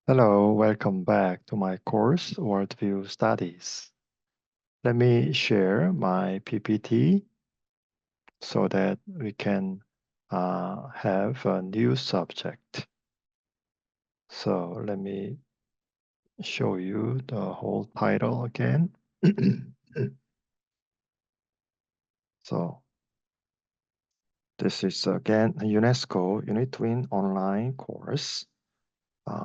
Hello, welcome back to my course, Worldview Studies. Let me share my PPT so that we can have a new subject. So let me show you the whole title again. So this is again a UNESCO Unit Twin online course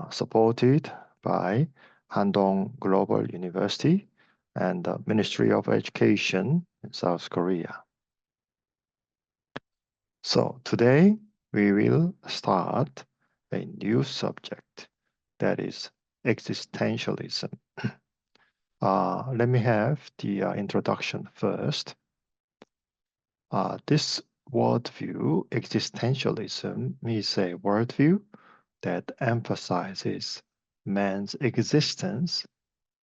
supported by Handong Global University and the Ministry of Education in South Korea. So today we will start a new subject that is existentialism. Let me have the introduction first. This worldview, existentialism, is a worldview that emphasizes man's existence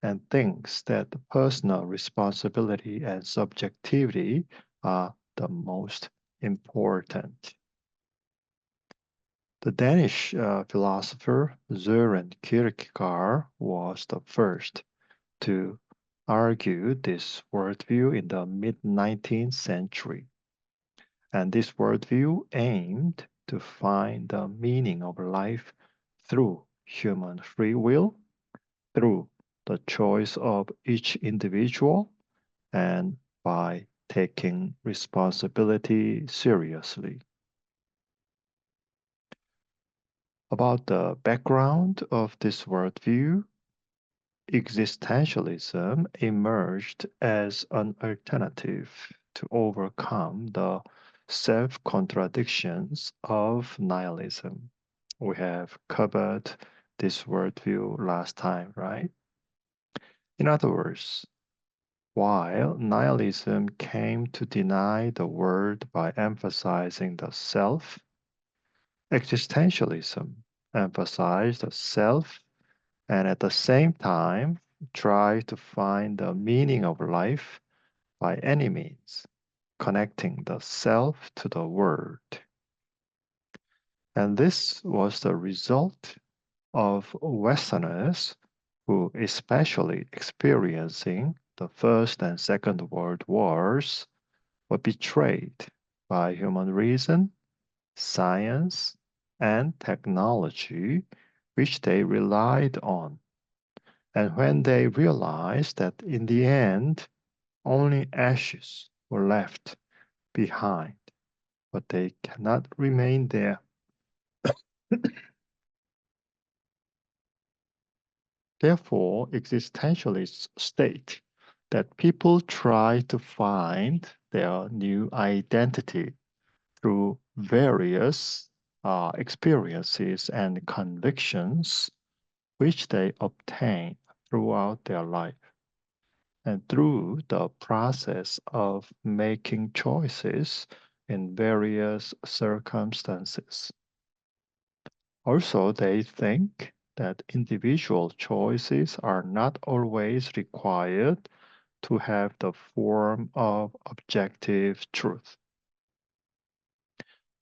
and thinks that personal responsibility and subjectivity are the most important. The Danish philosopher Søren Kierkegaard was the first to argue this worldview in the mid-19th century. And this worldview aimed to find the meaning of life through human free will, through the choice of each individual, and by taking responsibility seriously. About the background of this worldview, existentialism emerged as an alternative to overcome the self-contradictions of nihilism. We have covered this worldview last time, right? In other words, while nihilism came to deny the world by emphasizing the self, existentialism emphasized the self and at the same time try to find the meaning of life by any means, connecting the self to the world. And this was the result of Westerners who, especially experiencing the First and Second World Wars, were betrayed by human reason, science, and technology which they relied on. And when they realized that in the end, only ashes were left behind, but they cannot remain there. Therefore, existentialists state that people try to find their new identity through various experiences and convictions which they obtain throughout their life. And through the process of making choices in various circumstances. Also, they think that individual choices are not always required to have the form of objective truth.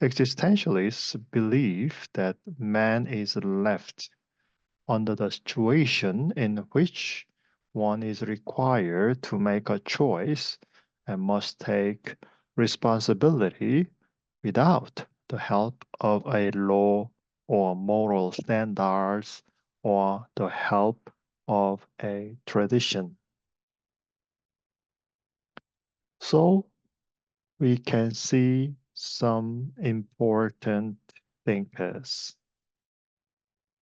Existentialists believe that man is left under the situation in which one is required to make a choice and must take responsibility without the help of a law or moral standards or the help of a tradition. So we can see some important thinkers.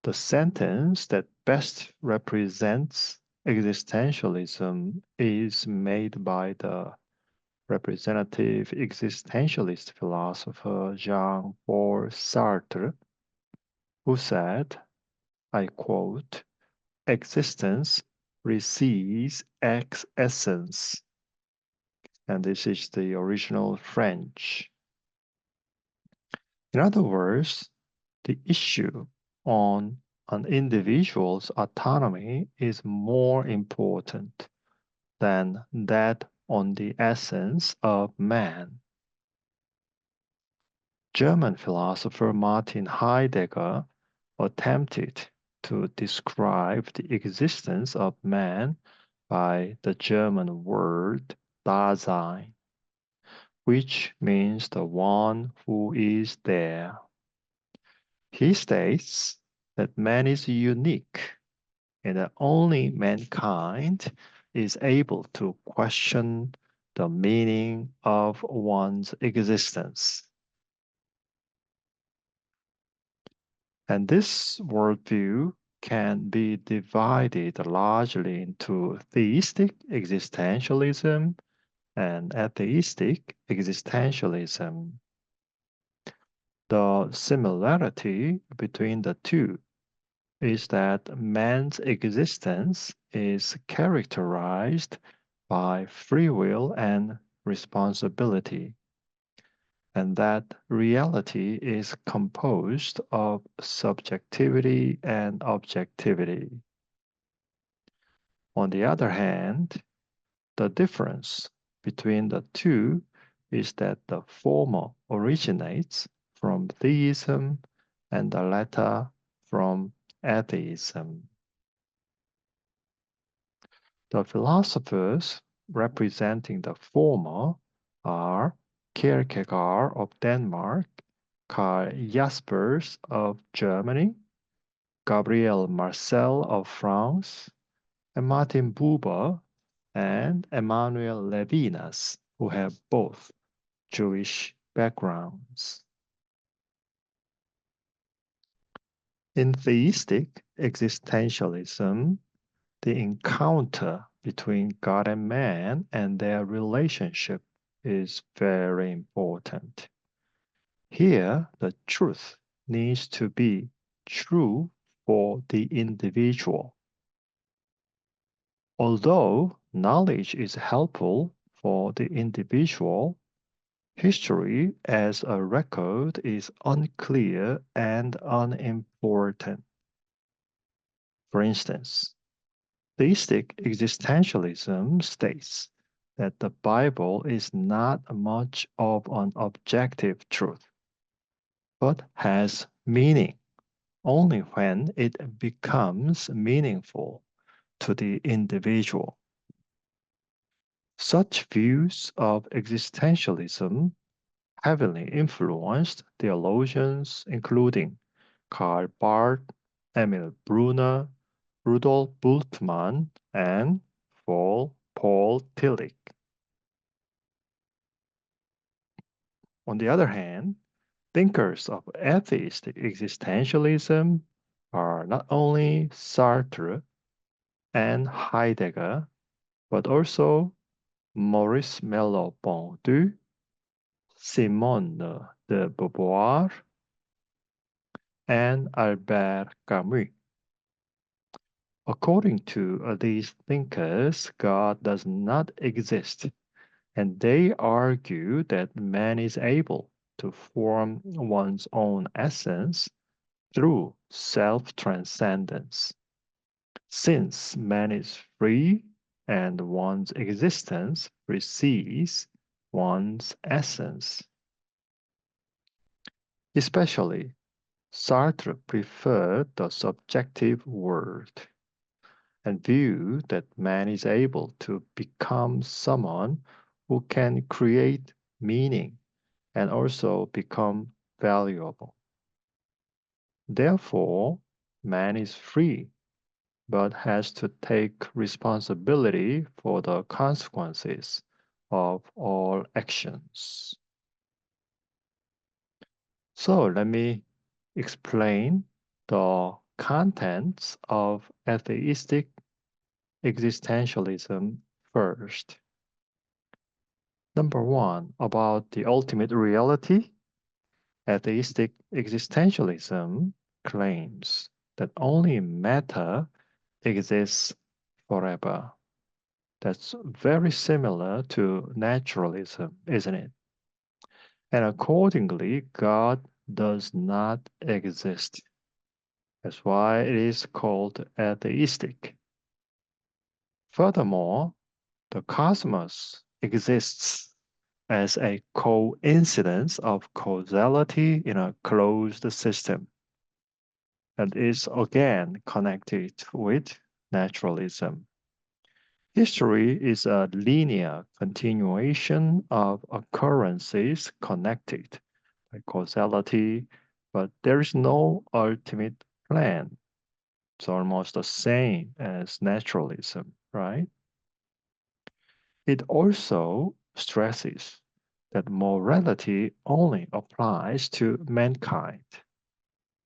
The sentence that best represents existentialism is made by the representative existentialist philosopher Jean-Paul Sartre, who said, I quote, existence receives ex essence. And this is the original French. In other words, the issue on an individual's autonomy is more important than that on the essence of man. German philosopher Martin Heidegger attempted to describe the existence of man by the German word Dasein, which means the one who is there. He states that man is unique and that only mankind is able to question the meaning of one's existence. And this worldview can be divided largely into theistic existentialism and atheistic existentialism. The similarity between the two is that man's existence is characterized by free will and responsibility, and that reality is composed of subjectivity and objectivity. On the other hand, the difference between the two is that the former originates from theism and the latter from atheism. The philosophers representing the former are Kierkegaard of Denmark, Karl Jaspers of Germany, Gabriel Marcel of France, and Martin Buber and Emmanuel Levinas, who have both Jewish backgrounds. In theistic existentialism, the encounter between God and man and their relationship is very important. Here, the truth needs to be true for the individual. Although knowledge is helpful for the individual, history as a record is unclear and unimportant. For instance, theistic existentialism states that the Bible is not much of an objective truth, but has meaning only when it becomes meaningful to the individual. Such views of existentialism heavily influenced theologians including Karl Barth, Emil Brunner, Rudolf Bultmann, and Paul Tillich. On the other hand, thinkers of atheistic existentialism are not only Sartre and Heidegger, but also Maurice Merleau-Ponty, Simone de Beauvoir, and Albert Camus. According to these thinkers, God does not exist, and they argue that man is able to form one's own essence through self-transcendence. Since man is free and one's existence precedes one's essence. Especially, Sartre preferred the subjective world and viewed that man is able to become someone who can create meaning and also become valuable. Therefore, man is free, but has to take responsibility for the consequences of all actions. So let me explain the contents of atheistic existentialism first. Number one, about the ultimate reality, atheistic existentialism claims that only matter exists forever. That's very similar to naturalism, isn't it? And accordingly, God does not exist. That's why it is called atheistic. Furthermore, the cosmos exists as a coincidence of causality in a closed system. and is again connected with naturalism. History is a linear continuation of occurrences connected by causality, but there is no ultimate plan. It's almost the same as naturalism, right? It also stresses that morality only applies to mankind.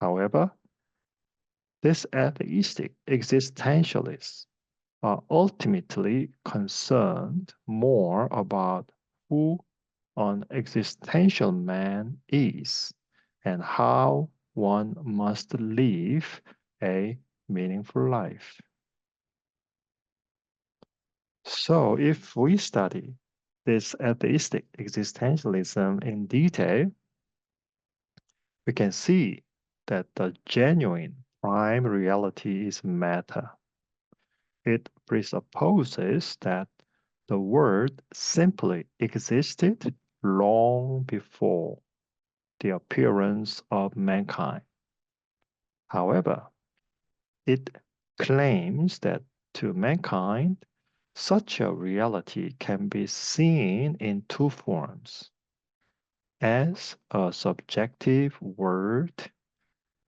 However, these atheistic existentialists are ultimately concerned more about who an existential man is and how one must live a meaningful life. So, if we study this atheistic existentialism in detail, we can see that the genuine prime reality is matter. It presupposes that the world simply existed long before the appearance of mankind. However, it claims that to mankind, such a reality can be seen in two forms as a subjective world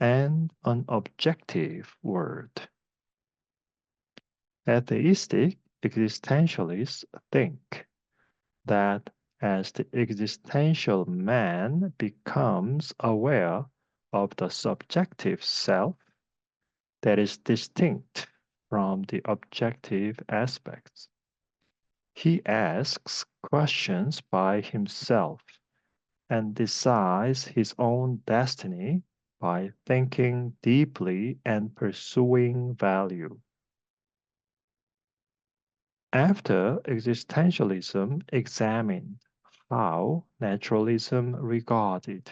and an objective world. Atheistic existentialists think that as the existential man becomes aware of the subjective self that is distinct from the objective aspects, he asks questions by himself and decides his own destiny by thinking deeply and pursuing value. After existentialism examined how naturalism regarded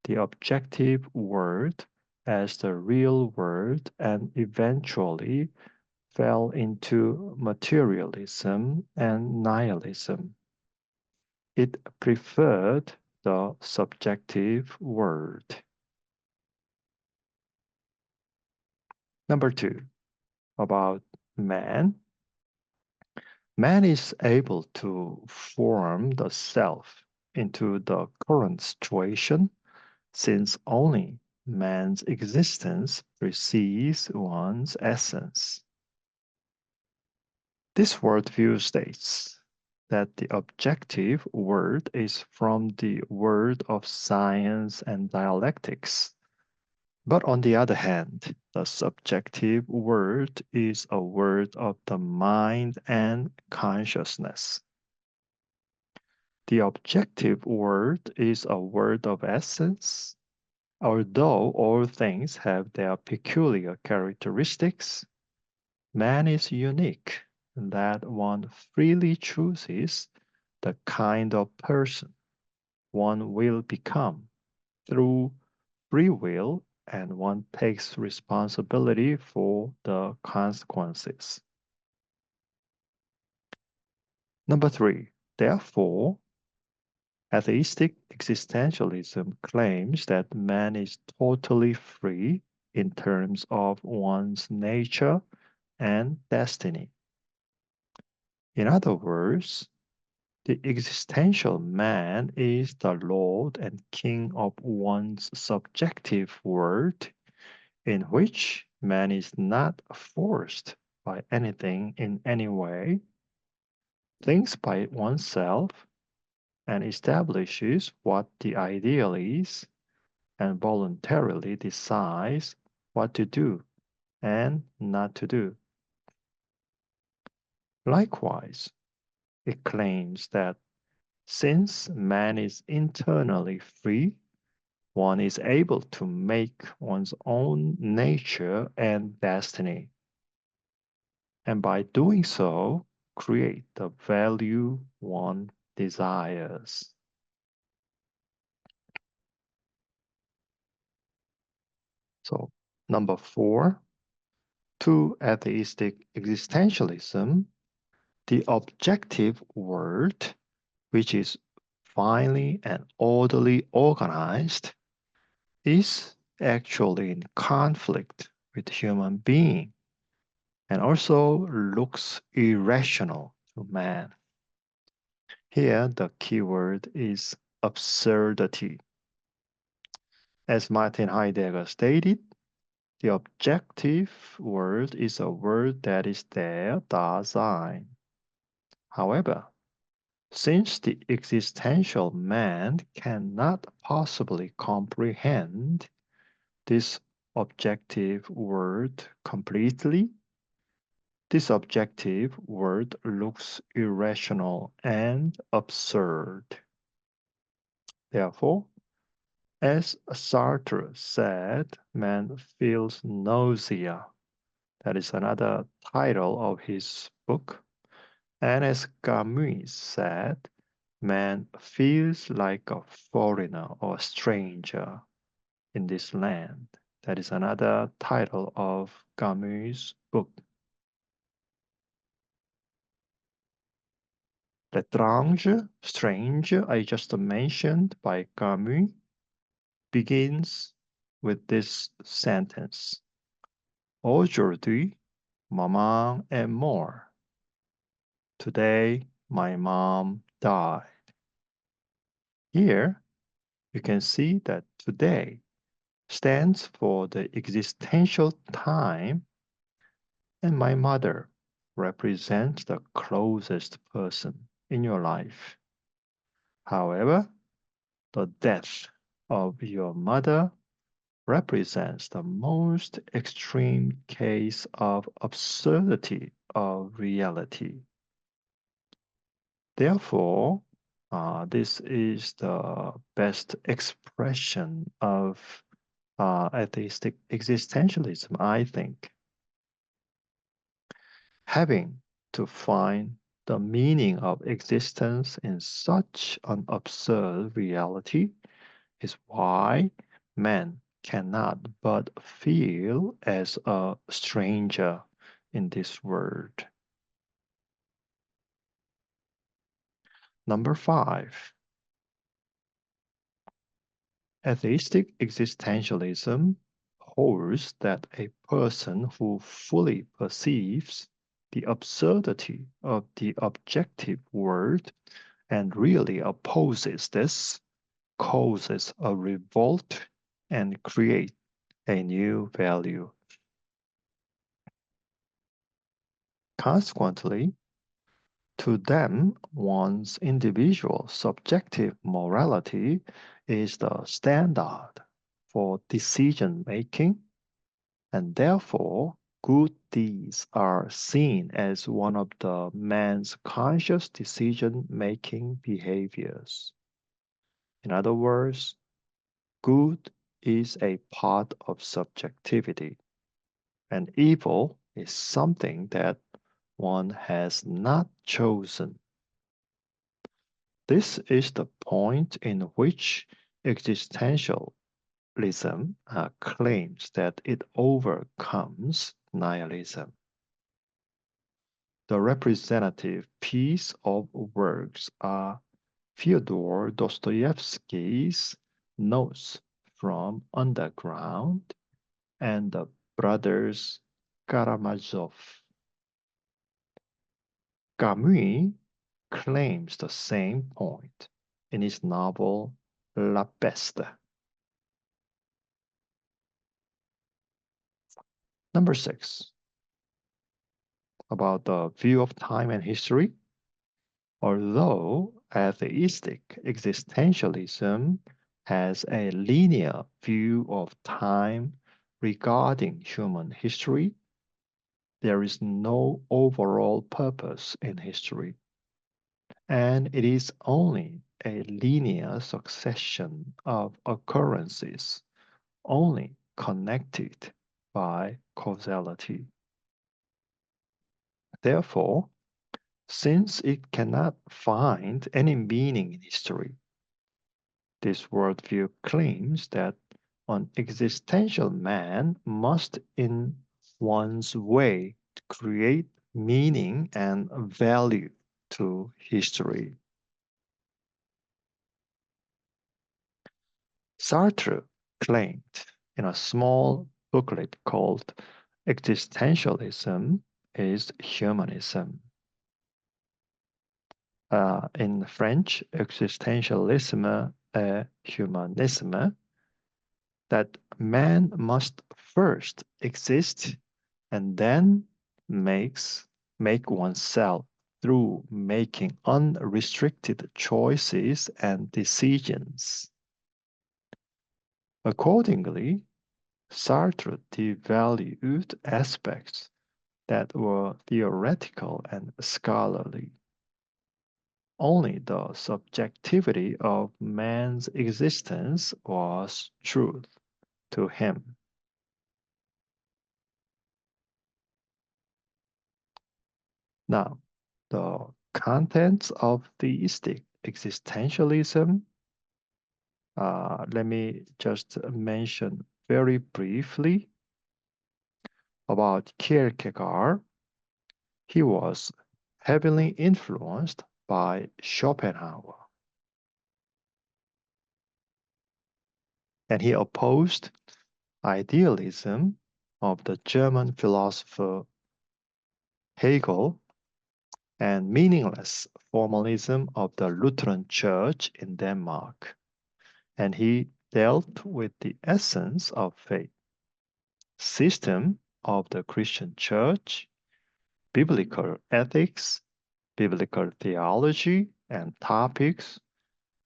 the objective world as the real world and eventually fell into materialism and nihilism. It preferred the subjective world. Number two, about man. Man is able to form the self into the current situation since only man's existence precedes one's essence. This worldview states that the objective world is from the world of science and dialectics, but on the other hand, the subjective world is a world of the mind and consciousness. The objective world is a world of essence. Although all things have their peculiar characteristics, man is unique in that one freely chooses the kind of person one will become through free will and one takes responsibility for the consequences. Number three, therefore, atheistic existentialism claims that man is totally free in terms of one's nature and destiny. In other words, the existential man is the lord and king of one's subjective world, in which man is not forced by anything in any way, thinks by oneself, and establishes what the ideal is, and voluntarily decides what to do and not to do. Likewise, it claims that since man is internally free, one is able to make one's own nature and destiny, and by doing so, create the value one desires. So, number four, to atheistic existentialism, the objective world, which is finely and orderly organized, is actually in conflict with human being and also looks irrational to man. Here, the keyword is absurdity. As Martin Heidegger stated, the objective word is a word that is there, Dasein. However, since the existential man cannot possibly comprehend this objective word completely, this objective word looks irrational and absurd. Therefore, as Sartre said, man feels nausea. That is another title of his book. And as Camus said, man feels like a foreigner or a stranger in this land. That is another title of Camus' book. L'étrange, strange, I just mentioned by Camus, begins with this sentence. Aujourd'hui, maman est morte. Today, my mom died. Here, you can see that today stands for the existential time, and my mother represents the closest person in your life. However, the death of your mother represents the most extreme case of absurdity of reality. Therefore, this is the best expression of atheistic existentialism, I think. Having to find the meaning of existence in such an absurd reality is why man cannot but feel as a stranger in this world. Number 5. Atheistic existentialism holds that a person who fully perceives the absurdity of the objective world and really opposes this causes a revolt and create a new value. Consequently, to them, one's individual subjective morality is the standard for decision making, and therefore good deeds are seen as one of the man's conscious decision making behaviors. In other words, good is a part of subjectivity, and evil is something that one has not chosen. This is the point in which existentialism claims that it overcomes nihilism. The representative piece of works are Fyodor Dostoevsky's Notes from Underground and the brothers Karamazov. Camus claims the same point in his novel La Peste. Number 6. About the view of time and history. Although atheistic existentialism has a linear view of time regarding human history, there is no overall purpose in history, and it is only a linear succession of occurrences, only connected by causality. Therefore, since it cannot find any meaning in history, this worldview claims that an existential man must, in one's way, create meaning and value to history. Sartre claimed in a small booklet called Existentialism is Humanism. In French, Existentialism est Humanisme, that man must first exist and then make oneself through making unrestricted choices and decisions. Accordingly, Sartre devalued aspects that were theoretical and scholarly. Only the subjectivity of man's existence was truth to him. Now, the contents of theistic existentialism, let me just mention very briefly about Kierkegaard. He was heavily influenced by Schopenhauer, and he opposed idealism of the German philosopher Hegel and meaningless formalism of the Lutheran Church in Denmark. And he dealt with the essence of faith, system of the Christian Church, biblical ethics, biblical theology, and topics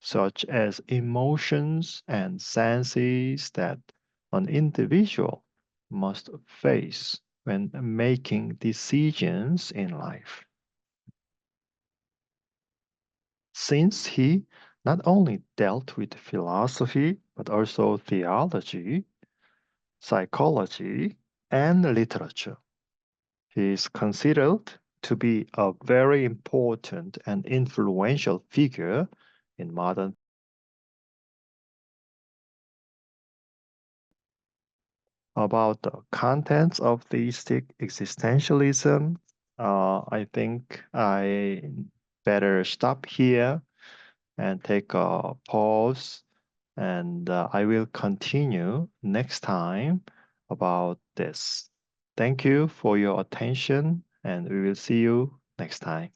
such as emotions and senses that an individual must face when making decisions in life. Since he not only dealt with philosophy, but also theology, psychology, and literature, he is considered to be a very important and influential figure in modern. About the contents of theistic existentialism, I think I better stop here and take a pause, and I will continue next time about this. Thank you for your attention, and we will see you next time.